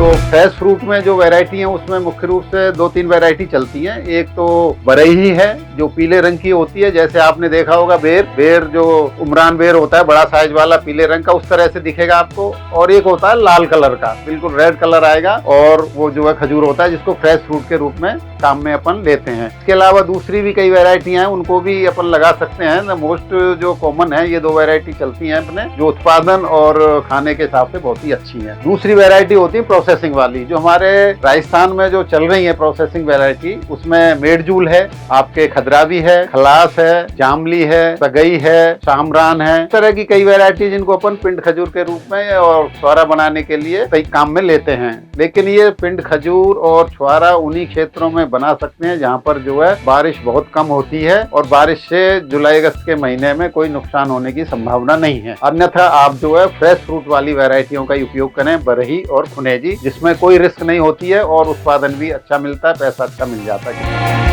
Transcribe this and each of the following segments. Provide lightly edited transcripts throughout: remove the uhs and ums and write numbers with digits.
तो fresh fruit में जो वैरायटी है उसमें मुख्य रूप से 2-3 वैरायटी चलती हैं। एक तो बरही है जो पीले रंग की होती है, जैसे आपने देखा होगा बेर जो उमरान बेर होता है बड़ा साइज वाला पीले रंग का, उस तरह से दिखेगा आपको। और एक होता है लाल कलर का, बिल्कुल रेड कलर आएगा, और वो जो है खजूर होता है जिसको फ्रेश फ्रूट के रूप में काम में अपन लेते हैं। इसके अलावा दूसरी भी कई वैरायटियां हैं, उनको भी अपन लगा सकते हैं। मोस्ट जो कॉमन है ये 2 वैरायटी चलती हैं अपने, जो उत्पादन और खाने के हिसाब से बहुत ही अच्छी है। दूसरी वैरायटी होती है प्रोसेसिंग वाली, जो हमारे राजस्थान में जो चल रही है प्रोसेसिंग वैरायटी, उसमें मेडजूल है, आपके खदरावी है, खलास है, जामली है, सगई है, शामरान है, इस तरह की कई वैरायटी जिनको अपन पिंड खजूर के रूप में और छुआरा बनाने के लिए कई काम में लेते हैं। लेकिन ये पिंड खजूर और छुआरा उन्हीं क्षेत्रों में बना सकते हैं जहाँ पर जो है बारिश बहुत कम होती है, और बारिश से जुलाई अगस्त के महीने में कोई नुकसान होने की संभावना नहीं है। अन्यथा आप जो है फ्रेश फ्रूट वाली वैरायटियों का उपयोग करें, बरही और खुनेजी, जिसमें कोई रिस्क नहीं होती है और उत्पादन भी अच्छा मिलता है, पैसा अच्छा मिल जाता है।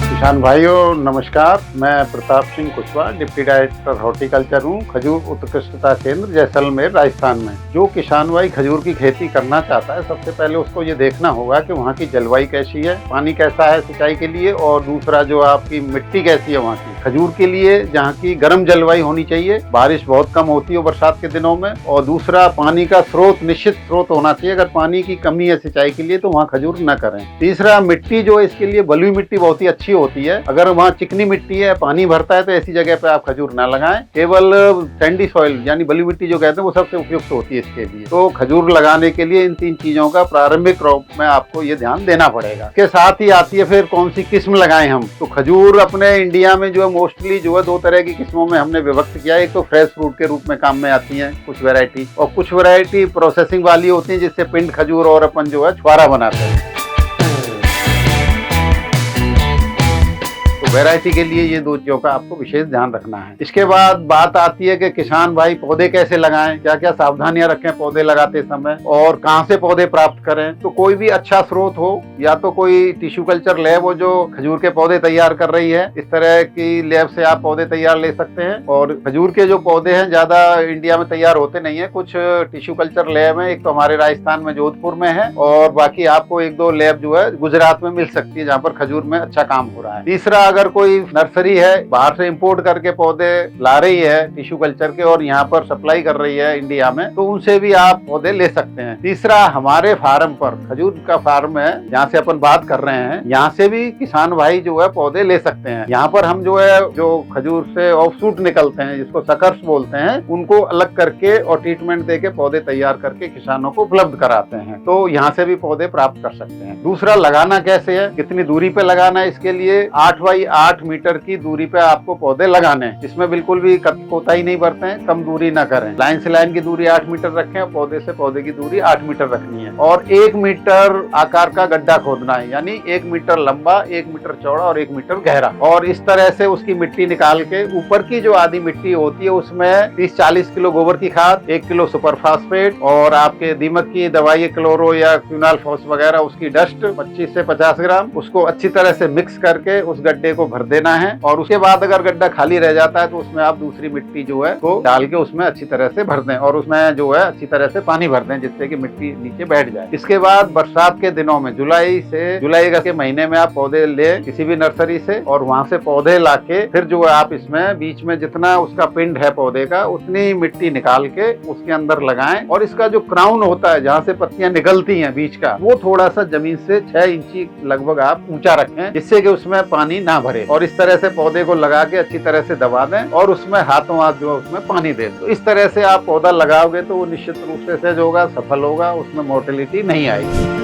किसान भाइयों नमस्कार, मैं Pratap Singh Kushwaha, deputy director horticulture हूँ, खजूर उत्कृष्टता केंद्र जैसलमेर राजस्थान में। जो किसान भाई खजूर की खेती करना चाहता है, सबसे पहले उसको ये देखना होगा कि वहाँ की जलवायु कैसी है, पानी कैसा है सिंचाई के लिए, और दूसरा जो आपकी मिट्टी कैसी है वहाँ की। खजूर के लिए जहाँ की गर्म जलवायु होनी चाहिए, बारिश बहुत कम होती है बरसात के दिनों में, और दूसरा पानी का स्रोत निश्चित स्रोत होना चाहिए। अगर पानी की कमी है सिंचाई के लिए तो वहाँ खजूर न करें। तीसरा, मिट्टी जो है इसके लिए बलुई मिट्टी बहुत ही अच्छी होती है। अगर वहाँ चिकनी मिट्टी है, पानी भरता है, तो ऐसी जगह पे आप खजूर ना लगाएं। केवल सैंडी सॉइल यानी बलुई मिट्टी जो कहते हैं वो सबसे उपयुक्त होती है इसके लिए। तो खजूर लगाने के लिए इन 3 चीजों का प्रारंभिक रूप में आपको ये ध्यान देना पड़ेगा। इसके साथ ही आती है फिर कौन सी किस्म लगाएं हम। तो खजूर अपने इंडिया में जो है मोस्टली जो है 2 तरह की किस्मों में हमने विभक्त किया है। एक तो फ्रेश फ्रूट के रूप में काम में आती है कुछ वैरायटी, और कुछ वैरायटी प्रोसेसिंग वाली होती है जिससे पिंड खजूर और अपन जो है छुआरा बनाते हैं। वैरायटी के लिए ये 2 चीजों का आपको विशेष ध्यान रखना है। इसके बाद बात आती है कि किसान भाई पौधे कैसे लगाएं, क्या क्या सावधानियां रखें पौधे लगाते समय, और कहां से पौधे प्राप्त करें। तो कोई भी अच्छा स्रोत हो, या तो कोई टिश्यू कल्चर लैब हो जो खजूर के पौधे तैयार कर रही है, इस तरह की लैब से आप पौधे तैयार ले सकते हैं। और खजूर के जो पौधे हैं ज्यादा इंडिया में तैयार होते नहीं है, कुछ टिश्यू कल्चर लैब है, एक तो हमारे राजस्थान में जोधपुर में है, और बाकी आपको 1-2 लैब जो है गुजरात में मिल सकती है जहाँ पर खजूर में अच्छा काम हो रहा है। तीसरा, अगर कोई नर्सरी है बाहर से इंपोर्ट करके पौधे ला रही है टिश्यू कल्चर के और यहाँ पर सप्लाई कर रही है इंडिया में, तो उनसे भी आप पौधे ले सकते हैं। तीसरा, हमारे फार्म पर खजूर का फार्म है जहाँ से अपन बात कर रहे हैं, यहाँ से भी किसान भाई जो है पौधे ले सकते हैं। यहाँ पर हम जो है जो खजूर से ऑफशूट निकलते हैं जिसको सकर्स बोलते हैं, उनको अलग करके और ट्रीटमेंट देके पौधे तैयार करके किसानों को उपलब्ध कराते हैं। तो यहाँ से भी पौधे प्राप्त कर सकते हैं। दूसरा, लगाना कैसे है, कितनी दूरी पे लगाना है, इसके लिए 8 बाई 8 मीटर की दूरी पे आपको पौधे लगाने हैं। इसमें बिल्कुल भी कोताही नहीं बरतें, कम दूरी ना करें। लाइन से लाइन की दूरी 8 मीटर रखें, और पौधे से पौधे की दूरी 8 मीटर रखनी है। और 1 मीटर आकार का गड्ढा खोदना है, यानी 1 मीटर लंबा, 1 मीटर चौड़ा और 1 मीटर गहरा। और इस तरह से उसकी मिट्टी निकाल के ऊपर की जो आधी मिट्टी होती है उसमें 30-40 किलो गोबर की खाद, 1 किलो सुपर फास्फेट, और आपके दीमक की दवाई क्लोरो या क्विनालफॉस वगैरह उसकी डस्ट 25 से 50 ग्राम, उसको अच्छी तरह से मिक्स करके उस गड्ढे को भर देना है। और उसके बाद अगर गड्ढा खाली रह जाता है तो उसमें आप दूसरी मिट्टी जो है वो डाल के उसमें अच्छी तरह से भर दें, और उसमें जो है अच्छी तरह से पानी भर दें जिससे कि मिट्टी नीचे बैठ जाए। इसके बाद बरसात के दिनों में जुलाई अगस्त के महीने में आप पौधे ले किसी भी नर्सरी से, और वहां से पौधे लाके फिर जो है आप इसमें बीच में जितना उसका पिंड है पौधे का उतनी मिट्टी निकाल के उसके अंदर लगाएं। और इसका जो क्राउन होता है जहाँ से पत्तियां निकलती हैं बीच का, वो थोड़ा सा जमीन से 6 इंची लगभग आप ऊंचा रखें जिससे कि उसमें पानी ना भरे। और इस तरह से पौधे को लगा के अच्छी तरह से दबा दें और उसमें हाथों हाथ जो उसमें पानी दें। तो इस तरह से आप पौधा लगाओगे तो वो निश्चित रूप से सहज होगा, सफल होगा, उसमें मोर्टेलिटी नहीं आएगी।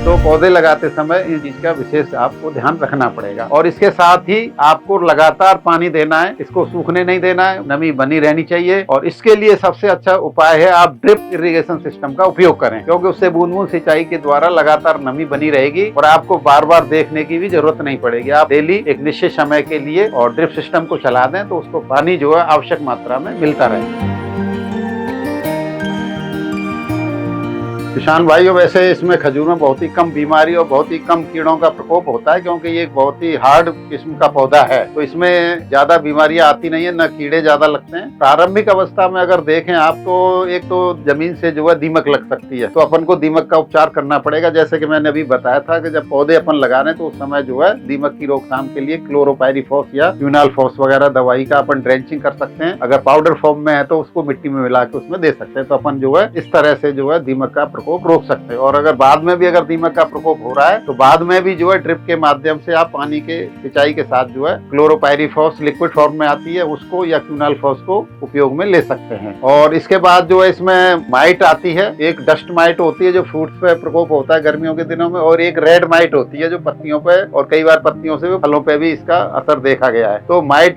तो पौधे लगाते समय इस चीज का विशेष आपको ध्यान रखना पड़ेगा। और इसके साथ ही आपको लगातार पानी देना है, इसको सूखने नहीं देना है, नमी बनी रहनी चाहिए। और इसके लिए सबसे अच्छा उपाय है आप ड्रिप इरिगेशन सिस्टम का उपयोग करें, क्योंकि उससे बूंद बूंद सिंचाई के द्वारा लगातार नमी बनी रहेगी और आपको बार बार देखने की भी जरूरत नहीं पड़ेगी। आप डेली एक निश्चित समय के लिए और ड्रिप सिस्टम को चला दें तो उसको पानी जो है आवश्यक मात्रा में मिलता रहेगा। किसान भाइयों, वैसे इसमें खजूर में बहुत ही कम बीमारी और बहुत ही कम कीड़ों का प्रकोप होता है, क्योंकि ये एक बहुत ही हार्ड किस्म का पौधा है, तो इसमें ज्यादा बीमारियां आती नहीं है, न कीड़े ज्यादा लगते हैं। प्रारंभिक अवस्था में अगर देखें आप, तो एक तो जमीन से जो है दीमक लग सकती है, तो अपन को दीमक का उपचार करना पड़ेगा। जैसे कि मैंने अभी बताया था कि जब पौधे अपन लगा रहे हैं तो उस समय जो है दीमक की रोकथाम के लिए क्लोरोपाइरीफॉस या क्विनालफॉस वगैरह दवाई का अपन ड्रेंचिंग कर सकते हैं। अगर पाउडर फॉर्म में है तो उसको मिट्टी में मिला के उसमें दे सकते हैं, तो अपन जो है इस तरह से जो है दीमक का प्रकोप रोक सकते हैं। और अगर बाद में भी अगर दीमक का प्रकोप हो रहा है तो बाद में भी जो है ड्रिप के माध्यम से आप पानी के सिंचाई के साथ जो है क्लोरोपाइरीफॉस लिक्विड फॉर्म में आती है उसको या क्विनालफॉस को उपयोग में ले सकते हैं। और इसके बाद जो है इसमें माइट आती है, एक डस्ट माइट होती है जो फ्रूट्स पे प्रकोप होता है गर्मियों के दिनों में, और एक रेड माइट होती है जो पत्तियों पे और कई बार पत्तियों से भी फलों पे भी इसका असर देखा गया है। तो माइट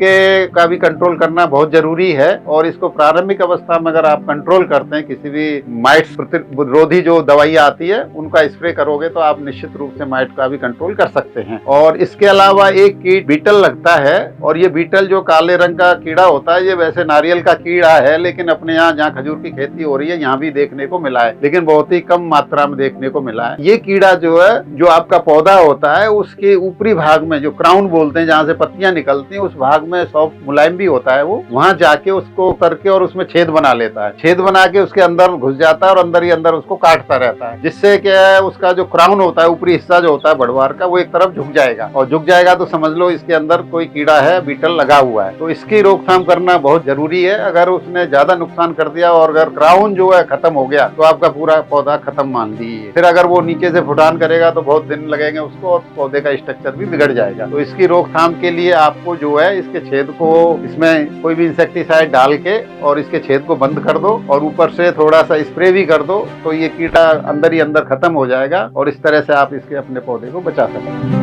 का भी कंट्रोल करना बहुत जरूरी है, और इसको प्रारंभिक अवस्था में अगर आप कंट्रोल करते हैं, किसी भी माइट प्रतिरोधी जो दवाइयां आती है उनका स्प्रे करोगे तो आप निश्चित रूप से माइट का भी कंट्रोल कर सकते हैं। और इसके अलावा एक कीट बीटल लगता है, और ये बीटल जो काले रंग का कीड़ा होता है, ये वैसे नारियल का कीड़ा है, लेकिन अपने यहाँ जहाँ खजूर की खेती हो रही है यहाँ भी देखने को मिला है, लेकिन बहुत ही कम मात्रा में देखने को मिला है। ये कीड़ा जो है, जो आपका पौधा होता है उसके ऊपरी भाग में जो क्राउन बोलते हैं, जहाँ से पत्तियां निकलती हैं, उस भाग में सॉफ्ट मुलायम भी होता है, वो वहां जाके उसको करके और उसमें छेद बना लेता है। छेद बना के उसके अंदर घुस जाता है और अंदर ही अंदर उसको काटता रहता है, जिससे क्या है, उसका जो क्राउन होता है, ऊपरी हिस्सा जो होता है बढ़वार का, वो एक तरफ झुक जाएगा, और झुक जाएगा तो समझ लो इसके अंदर कोई कीड़ा है, बीटल लगा हुआ है। तो इसकी रोकथाम करना बहुत जरूरी है। अगर उसने ज्यादा नुकसान कर दिया और अगर क्राउन जो है खत्म हो गया तो आपका पूरा पौधा खत्म मान लीजिए। फिर अगर वो नीचे से फुटान करेगा तो बहुत दिन लगेंगे उसको, और पौधे का स्ट्रक्चर भी बिगड़ जाएगा। तो इसकी रोकथाम के लिए आपको जो है इसके छेद को, इसमें कोई भी इंसेक्टिसाइड डाल के और इसके छेद को बंद कर दो, और ऊपर से थोड़ा सा स्प्रे भी कर दो, तो ये कीड़ा अंदर ही अंदर खत्म हो जाएगा, और इस तरह से आप इसके अपने पौधे को बचा सकते हैं।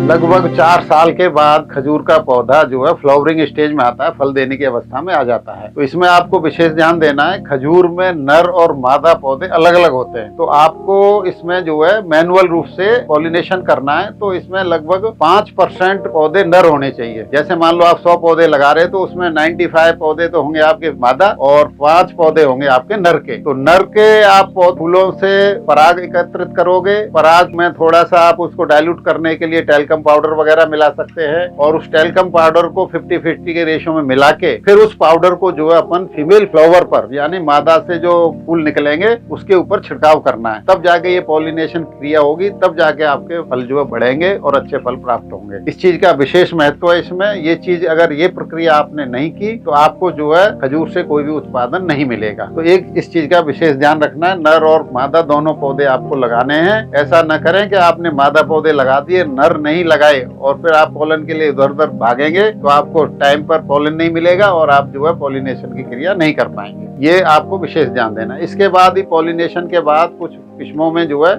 लगभग 4 साल के बाद खजूर का पौधा जो है फ्लावरिंग स्टेज में आता है, फल देने की अवस्था में आ जाता है। तो इसमें आपको विशेष ध्यान देना है, खजूर में नर और मादा पौधे अलग अलग होते हैं, तो आपको इसमें जो है मैनुअल रूप से पॉलिनेशन करना है। तो इसमें लगभग 5% पौधे नर होने चाहिए। जैसे मान लो आप 100 पौधे लगा रहे, तो उसमें 95 पौधे तो होंगे आपके मादा और 5 पौधे होंगे आपके नर के। तो नर के आप फूलों से पराग एकत्रित करोगे, पराग में थोड़ा सा आप उसको डाइल्यूट करने के लिए टैल्कम पाउडर वगैरह मिला सकते हैं, और उस टैल्कम पाउडर को 50-50 के रेशो में मिला के फिर उस पाउडर को जो है अपन फीमेल फ्लावर पर, यानी मादा से जो फूल निकलेंगे उसके ऊपर छिड़काव करना है। तब जाके ये पॉलिनेशन क्रिया होगी, तब जाके आपके फल जो है बढ़ेंगे और अच्छे फल प्राप्त होंगे। इस चीज का विशेष महत्व है इसमें। ये चीज अगर ये प्रक्रिया आपने नहीं की तो आपको जो है खजूर से कोई भी उत्पादन नहीं मिलेगा। तो एक इस चीज का विशेष ध्यान रखना है, नर और मादा दोनों पौधे आपको लगाने हैं। ऐसा न करें कि आपने मादा पौधे लगा दिए, नर नहीं लगाए, और फिर आप पोलन के लिए इधर उधर भागेंगे तो आपको टाइम पर पोलन नहीं मिलेगा और आप जो है पॉलिनेशन की क्रिया नहीं कर पाएंगे। ये आपको विशेष ध्यान देना है। इसके बाद ही पॉलिनेशन के बाद कुछ किस्मों में जो है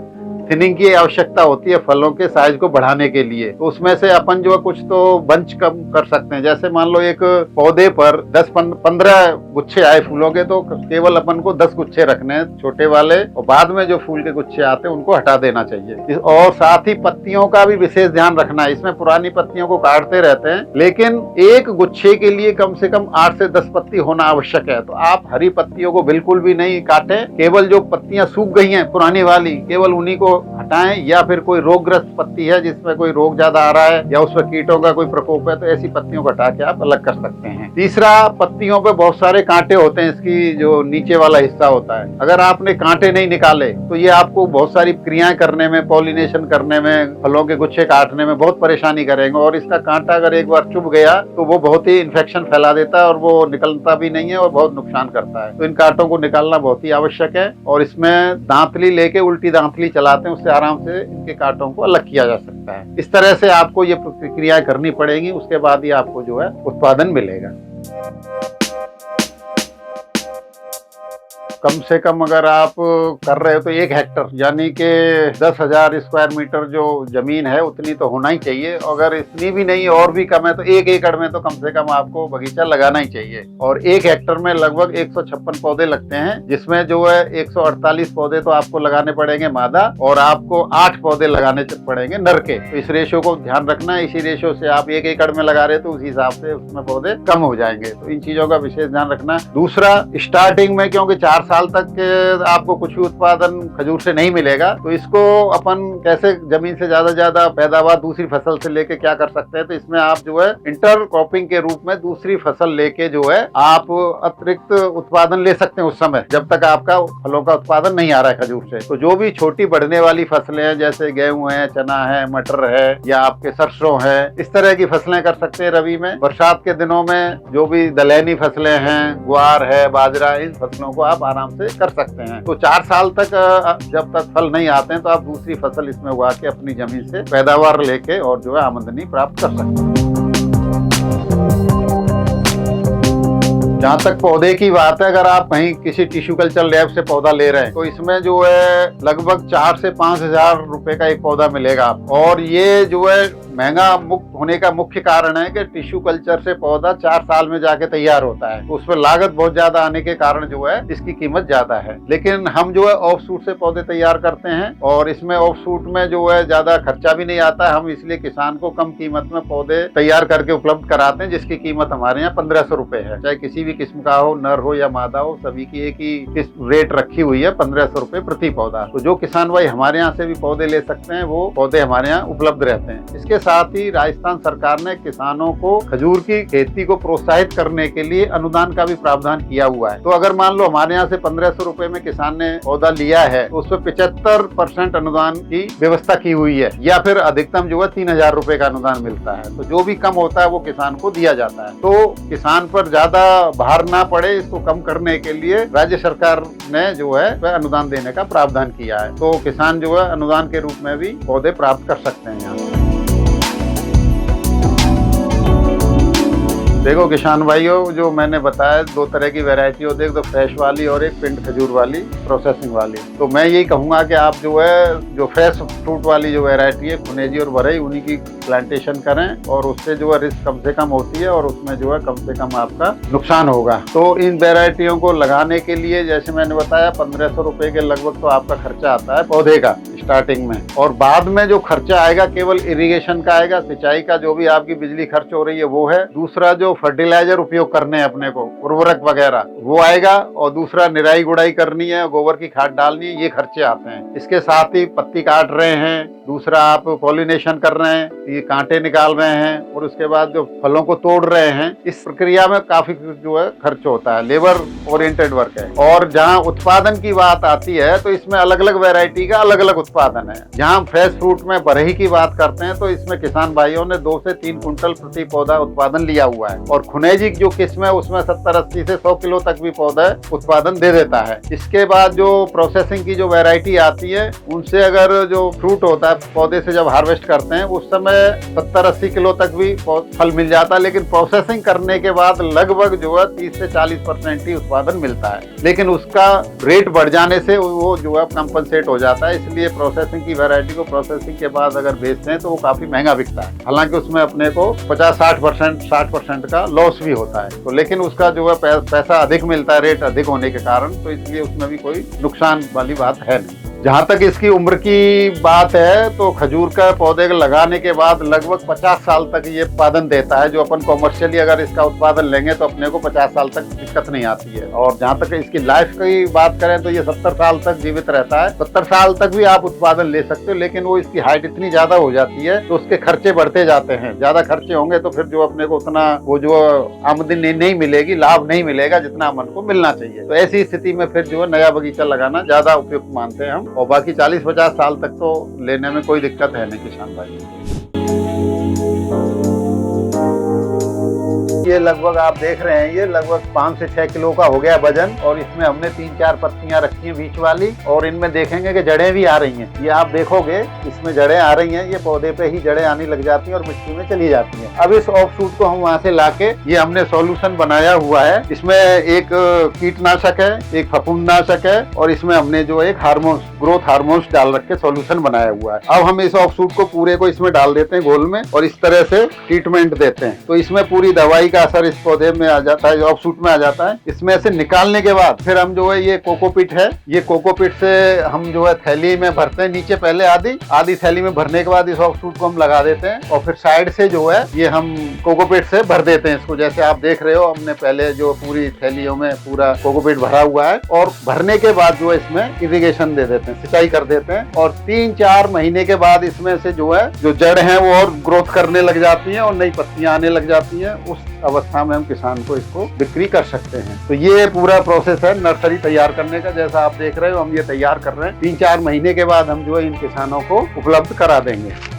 थिनिंग की आवश्यकता होती है फलों के साइज को बढ़ाने के लिए। तो उसमें से अपन जो है कुछ तो बंच कम कर सकते हैं। जैसे मान लो एक पौधे पर 10-15 गुच्छे आए फूलों के, तो केवल अपन को 10 गुच्छे रखने हैं छोटे वाले, और बाद में जो फूल के गुच्छे आते हैं उनको हटा देना चाहिए। और साथ ही पत्तियों का भी विशेष ध्यान रखना है। इसमें पुरानी पत्तियों को काटते रहते हैं, लेकिन एक गुच्छे के लिए कम से कम 8 से 10 पत्ती होना आवश्यक है। तो आप हरी पत्तियों को बिल्कुल भी नहीं काटें, केवल जो पत्तियां सूख गई हैं पुरानी वाली, केवल उन्हीं को हटाएं। या फिर कोई रोगग्रस्त पत्ती है जिसमें कोई रोग ज्यादा आ रहा है या उसमें कीटों का कोई प्रकोप है, तो ऐसी पत्तियों को हटा के आप अलग कर सकते हैं। तीसरा, पत्तियों पे बहुत सारे कांटे होते हैं, इसकी जो नीचे वाला हिस्सा होता है, अगर आपने कांटे नहीं निकाले तो ये आपको बहुत सारी क्रियाएं करने में, पॉलिनेशन करने में, फलों के गुच्छे काटने में बहुत परेशानी करेंगे। और इसका कांटा अगर एक बार चुभ गया तो वो बहुत ही इन्फेक्शन फैला देता है और वो निकलता भी नहीं है और बहुत नुकसान करता है। तो इन कांटों को निकालना बहुत ही आवश्यक है, और इसमें दांतली लेके उल्टी दांतली चलाते हैं, उससे आराम से इनके कांटों को अलग किया जा सकता है। इस तरह से आपको ये प्रक्रियाएं करनी पड़ेगी, उसके बाद ही आपको जो है उत्पादन मिलेगा। कम से कम अगर आप कर रहे हो तो 1 हेक्टर यानी कि 10,000 स्क्वायर मीटर जो जमीन है उतनी तो होना ही चाहिए। अगर इतनी भी नहीं और भी कम है तो 1 एकड़ में तो कम से कम आपको बगीचा लगाना ही चाहिए। और 1 हेक्टर में लगभग 156 पौधे लगते हैं, जिसमें जो है 148 पौधे तो आपको लगाने पड़ेंगे मादा और आपको 8 पौधे लगाने पड़ेंगे नर के। तो इस रेशियो को ध्यान रखना है। इसी रेशियो से आप 1 एकड़ में लगा रहे तो उस हिसाब से उसमें पौधे कम हो जाएंगे। तो इन चीजों का विशेष ध्यान रखना। दूसरा, स्टार्टिंग में क्योंकि 4 साल तक आपको कुछ भी उत्पादन खजूर से नहीं मिलेगा, तो इसको अपन कैसे जमीन से ज्यादा पैदावार दूसरी फसल से लेके क्या कर सकते हैं, तो इसमें आप जो है इंटर क्रॉपिंग के रूप में दूसरी फसल लेके जो है आप अतिरिक्त उत्पादन ले सकते हैं उस समय, जब तक आपका फलों का उत्पादन नहीं आ रहा है खजूर से। तो जो भी छोटी बढ़ने वाली फसलें हैं जैसे गेहूं है, चना है, मटर है या आपके सरसों है, इस तरह की फसलें कर सकते हैं रबी में। बरसात के दिनों में जो भी दलहनी फसलें हैं, ग्वार है, बाजरा, इन फसलों को आप आराम से कर सकते हैं। तो 4 साल तक जब तक फल नहीं आते हैं तो आप दूसरी फसल इसमें उगा के अपनी जमीन से पैदावार लेके और जो है आमदनी प्राप्त कर सकते हैं। जहाँ तक पौधे की बात है, अगर आप कहीं किसी टिश्यू कल्चर लैब से पौधा ले रहे हैं तो इसमें जो है लगभग 4 से 5,000 रुपए का एक पौधा मिलेगा आपको। और ये जो है महंगा होने का मुख्य कारण है कि टिश्यू कल्चर से पौधा 4 साल में जाके तैयार होता है, तो उसमें लागत बहुत ज्यादा आने के कारण जो है इसकी कीमत ज्यादा है। लेकिन हम जो है ऑफ शूट से पौधे तैयार करते हैं और इसमें ऑफ शूट में जो है ज्यादा खर्चा भी नहीं आता है। हम इसलिए किसान को कम कीमत में पौधे तैयार करके उपलब्ध कराते हैं, जिसकी कीमत हमारे यहाँ 1,500 रुपए है। चाहे किसी भी किस्म का हो, नर हो या मादा हो, सभी की एक ही रेट रखी हुई है, 1,500 रुपए प्रति पौधा। तो जो किसान भाई हमारे यहाँ से भी पौधे ले सकते हैं वो पौधे हमारे यहाँ उपलब्ध रहते हैं। इसके साथ ही राजस्थान सरकार ने किसानों को खजूर की खेती को प्रोत्साहित करने के लिए अनुदान का भी प्रावधान किया हुआ है। तो अगर मान लो हमारे यहाँ से 1,500 रुपए में किसान ने पौधा लिया है तो उसमें 75% अनुदान की व्यवस्था की हुई है, या फिर अधिकतम जो है 3,000 रुपए का अनुदान मिलता है। तो जो भी कम होता है वो किसान को दिया जाता है। तो किसान पर ज्यादा भार ना पड़े, इसको कम करने के लिए राज्य सरकार ने जो है वह अनुदान देने का प्रावधान किया है। तो किसान जो है अनुदान के रूप में भी पौधे प्राप्त कर सकते हैं यहाँ। देखो किसान भाइयों, जो मैंने बताया 2 तरह की वैरायटी होती है, एक तो फ्रेश वाली और एक पिंड खजूर वाली, प्रोसेसिंग वाली। तो मैं यही कहूंगा कि आप जो है जो फ्रेश फ्रूट वाली जो वैरायटी है खुनेजी और बरई, उन्हीं की प्लांटेशन करें और उससे जो है रिस्क कम से कम होती है और उसमें जो है कम से कम आपका नुकसान होगा। तो इन वैरायटियों को लगाने के लिए जैसे मैंने बताया 1,500 रुपए के लगभग तो आपका खर्चा आता है पौधे का स्टार्टिंग में, और बाद में जो खर्चा आएगा केवल इरिगेशन का आएगा, सिंचाई का जो भी आपकी बिजली खर्च हो रही है वो है। दूसरा जो फर्टिलाइजर उपयोग करने हैं अपने को, उर्वरक वगैरह, वो आएगा। और दूसरा निराई गुड़ाई करनी है, गोबर की खाद डालनी है, ये खर्चे आते हैं। इसके साथ ही पत्ती काट रहे हैं, दूसरा आप पॉलिनेशन कर रहे हैं, ये कांटे निकाल रहे हैं, और उसके बाद जो फलों को तोड़ रहे हैं, इस प्रक्रिया में काफी जो है खर्च होता है, लेबर ओरिएंटेड वर्क है। और जहाँ उत्पादन की बात आती है तो इसमें अलग अलग वैरायटी का अलग अलग उत्पादन है। जहाँ फ्रेश फ्रूट में बरही की बात करते हैं तो इसमें किसान भाइयों ने 2 से 3 कुंटल प्रति पौधा उत्पादन लिया हुआ है। और खुनेजी जो किस्म है उसमें 70-80 से 100 किलो तक भी पौधा उत्पादन दे देता है। इसके बाद जो प्रोसेसिंग की जो वैरायटी आती है उनसे अगर जो फ्रूट होता है पौधे से जब हार्वेस्ट करते हैं उस समय 70-80 किलो तक भी फल मिल जाता है, लेकिन प्रोसेसिंग करने के बाद लगभग जो है 30 से 40% ही उत्पादन मिलता है। लेकिन उसका रेट बढ़ जाने से वो जो है कंपनसेट हो जाता है। इसलिए प्रोसेसिंग की वैरायटी को प्रोसेसिंग के बाद अगर बेचते हैं तो वो काफी महंगा बिकता है। हालांकि उसमें अपने को 50-60% का लॉस भी होता है, तो लेकिन उसका जो है पैसा अधिक मिलता है रेट अधिक होने के कारण, तो इसलिए उसमें भी कोई नुकसान वाली बात है नहीं। जहाँ तक इसकी उम्र की बात है तो खजूर का पौधे लगाने के बाद लगभग 50 साल तक ये उत्पादन देता है। जो अपन कॉमर्शियली अगर इसका उत्पादन लेंगे तो अपने को 50 साल तक दिक्कत नहीं आती है। और जहाँ तक इसकी लाइफ की बात करें तो ये 70 साल तक जीवित रहता है। 70 साल तक भी आप उत्पादन ले सकते हो, लेकिन वो इसकी हाइट इतनी ज्यादा हो जाती है तो उसके खर्चे बढ़ते जाते हैं। ज्यादा खर्चे होंगे तो फिर जो अपने को उतना वो जो आमदनी नहीं मिलेगी, लाभ नहीं मिलेगा जितना अपन को मिलना चाहिए। तो ऐसी स्थिति में फिर जो है नया बगीचा लगाना ज्यादा उपयुक्त मानते हैं हम। और बाकी 40-50 साल तक तो लेने में कोई दिक्कत है नहीं किसान भाई। ये लगभग आप देख रहे हैं, ये लगभग 5 से 6 किलो का हो गया वजन। और इसमें हमने 3-4 पत्तियां रखी हैं बीच वाली, और इनमें देखेंगे कि जड़ें भी आ रही हैं। ये आप देखोगे इसमें जड़ें आ रही हैं, ये पौधे पे ही जड़ें आने लग जाती हैं और मिट्टी में चली जाती हैं। अब इस ऑफ शूट को हम वहां से लाके ये हमने सॉल्यूशन बनाया हुआ है। इसमें एक कीटनाशक है, एक फफूंदनाशक है, और इसमें हमने जो एक हार्मोन्स, ग्रोथ हार्मोन्स डाल रख के सॉल्यूशन बनाया हुआ है। अब हम इस ऑफ शूट को पूरे को इसमें डाल देते हैं घोल में, और इस तरह से ट्रीटमेंट देते हैं। तो इसमें पूरी दवाई का असर इस पौधे में आ जाता है, ऑफ शूट में आ जाता है। इसमें से निकालने के बाद फिर हम जो है, ये कोकोपीट है, ये कोकोपीट से हम जो है थैली में भरते हैं। नीचे पहले आधी थैली में भरने के बाद इस ऑफ शूट को हम लगा देते हैं, और फिर साइड से जो है ये हम कोकोपीट से भर देते हैं इसको। जैसे आप देख रहे हो, हमने पहले जो पूरी थैलियों में पूरा कोकोपीट भरा हुआ है, और भरने के बाद जो है इसमें इरिगेशन दे देते हैं, सिंचाई कर देते हैं। और 3-4 महीने के बाद इसमें से जो है, जो जड़ है वो और ग्रोथ करने लग जाती है और नई पत्तियां आने लग जाती हैं। उस अवस्था में हम किसान को इसको बिक्री कर सकते हैं। तो ये पूरा प्रोसेस है नर्सरी तैयार करने का। जैसा आप देख रहे हो, हम ये तैयार कर रहे हैं। 3-4 महीने के बाद हम जो है इन किसानों को उपलब्ध करा देंगे।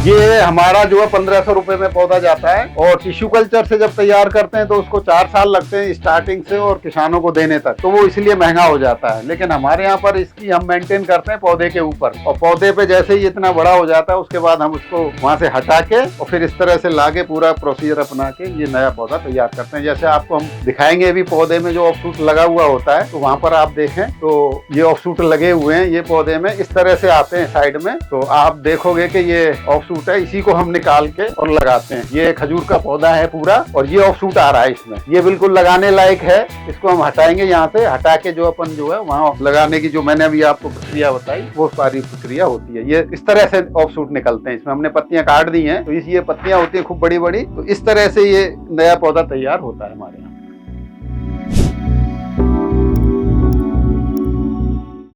ये हमारा जो है 1500 रुपए में पौधा जाता है, और टिश्यू कल्चर से जब तैयार करते हैं तो उसको 4 साल लगते हैं स्टार्टिंग से और किसानों को देने तक, तो वो इसलिए महंगा हो जाता है। लेकिन हमारे यहाँ पर इसकी हम मेंटेन करते हैं पौधे के ऊपर, और पौधे पे जैसे ही इतना बड़ा हो जाता है उसके बाद हम उसको वहां से हटा के और फिर इस तरह से लाके पूरा प्रोसीजर अपना के ये नया पौधा तैयार करते हैं। जैसे आपको हम दिखाएंगे अभी पौधे में जो ऑफ शूट लगा हुआ होता है, तो वहां पर आप देखें तो ये ऑफ शूट लगे हुए हैं, ये पौधे में इस तरह से आते हैं साइड में। तो आप देखोगे कि ये ऑफ शूट है, इसी को हम निकाल के और लगाते हैं। ये खजूर का पौधा है पूरा, और ये ऑफ शूट आ रहा है इसमें। ये बिल्कुल लगाने लायक है। इसको हम हटाएंगे, यहाँ से हटा के जो अपन जो है वहाँ लगाने की जो मैंने अभी आपको प्रक्रिया बताई, वो सारी प्रक्रिया होती है। ये इस तरह से ऑफ शूट निकलते हैं। इसमें हमने पत्तियां काट दी हैं, तो ये पत्तियां होती है खूब बड़ी बड़ी। तो इस तरह से ये नया पौधा तैयार होता है हमारे यहाँ।